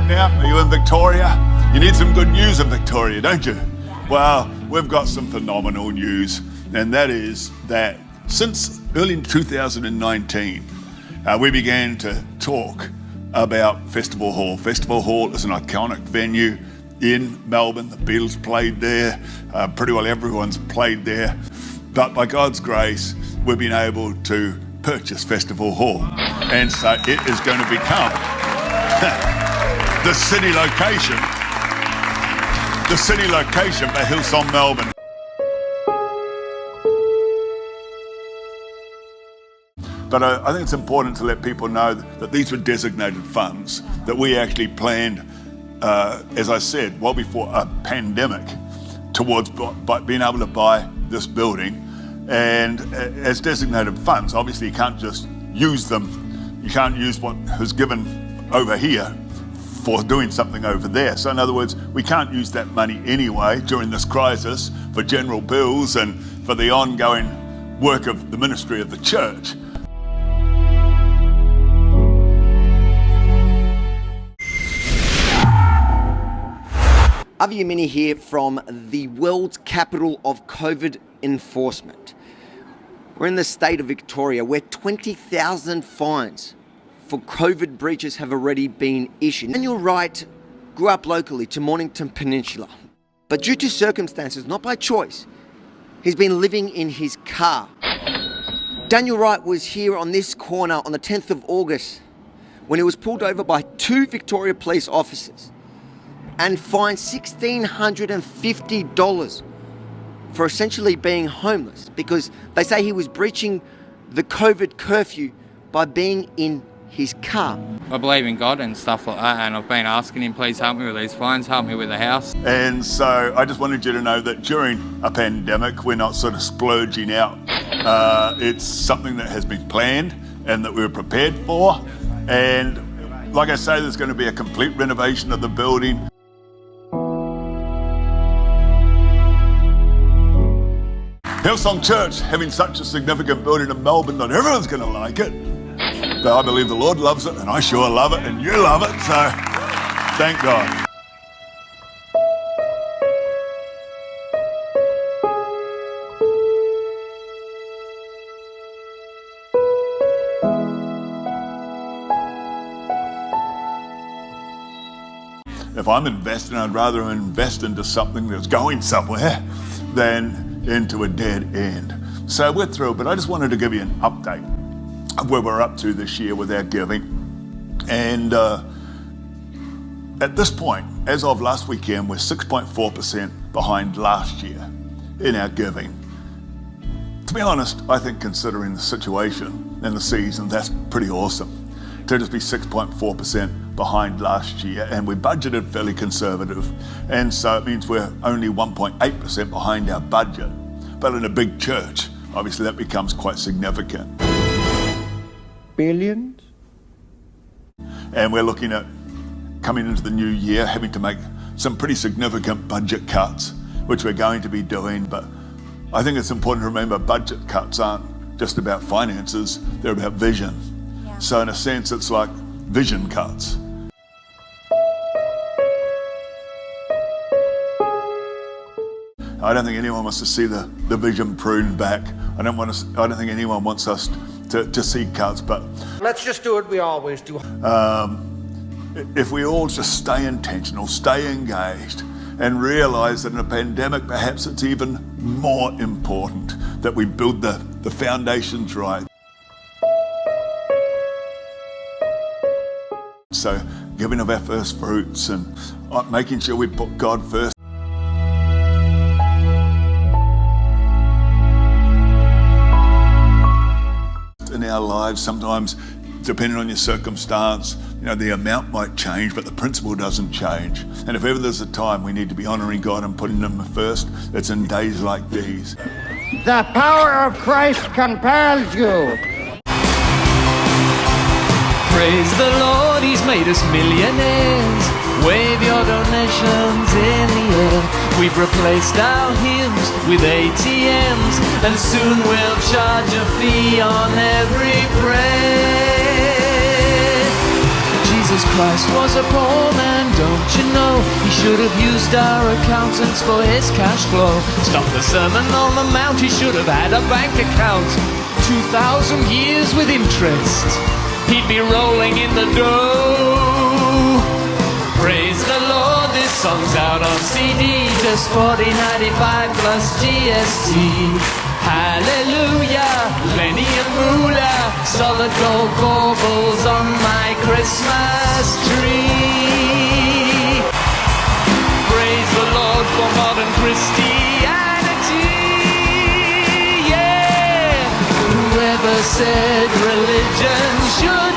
now? Are you in Victoria? You need some good news in Victoria, don't you? Well, we've got some phenomenal news, and that is that since early 2019, we began to talk about Festival Hall. Festival Hall is an iconic venue in Melbourne. The Beatles played there. Pretty well everyone's played there. But by God's grace, we've been able to purchase Festival Hall. And so it is going to become the city location for Hillsong Melbourne. But I think it's important to let people know that these were designated funds that we actually planned, as I said, well before a pandemic, towards being able to buy this building. And as designated funds, obviously you can't just use them. You can't use what was given over here for doing something over there. So in other words, we can't use that money anyway during this crisis for general bills and for the ongoing work of the ministry of the church. Avi Yamini here from the world's capital of COVID enforcement. We're in the state of Victoria where 20,000 fines for COVID breaches have already been issued. Daniel Wright grew up locally to Mornington Peninsula, but due to circumstances, not by choice, he's been living in his car. Daniel Wright was here on this corner on the 10th of August when he was pulled over by 2 Victoria police officers and fined $1,650 for essentially being homeless because they say he was breaching the COVID curfew by being in his car. I believe in God and stuff like that, and I've been asking him, please help me with these fines, help me with the house. And so I just wanted you to know that during a pandemic, we're not sort of splurging out. It's something that has been planned and that we're prepared for. And like I say, there's going to be a complete renovation of the building. Hillsong Church, having such a significant building in Melbourne, not everyone's going to like it. But I believe the Lord loves it, and I sure love it, and you love it, so thank God. If I'm investing, I'd rather invest into something that's going somewhere than into a dead end. So we're through, but I just wanted to give you an update of where we're up to this year with our giving. And at this point, as of last weekend, we're 6.4% behind last year in our giving. To be honest, I think considering the situation and the season, that's pretty awesome to just be 6.4% behind last year, and we budgeted fairly conservative, and so it means we're only 1.8% behind our budget. But in a big church, obviously that becomes quite significant. Billions? And we're looking at coming into the new year having to make some pretty significant budget cuts, which we're going to be doing. But I think it's important to remember budget cuts aren't just about finances, they're about vision. Yeah. So in a sense, it's like vision cuts. I don't think anyone wants to see the vision pruned back. I don't think anyone wants us to see cuts, but let's just do what we always do. If we all just stay intentional, stay engaged, and realize that in a pandemic, perhaps it's even more important that we build the foundations right. So giving of our first fruits and making sure we put God first. In our lives, sometimes depending on your circumstance, the amount might change, but the principle doesn't change. And if ever there's a time we need to be honoring God and putting Him first, it's in days like these. The power of Christ compels you. Praise the Lord, He's made us millionaires. Wave your donations in the air. We've replaced our hymns with ATMs, and soon we'll charge a fee on every prayer. Jesus Christ was a poor man, don't you know? He should have used our accountants for his cash flow. Stop the Sermon on the Mount, he should have had a bank account. 2,000 years with interest, he'd be rolling in the dough. Praise the Lord, this song's out on CD, just $40.95 plus GST. Hallelujah, plenty of moolah, solid gold baubles on my Christmas tree. Praise the Lord for modern Christianity, yeah. Whoever said religion should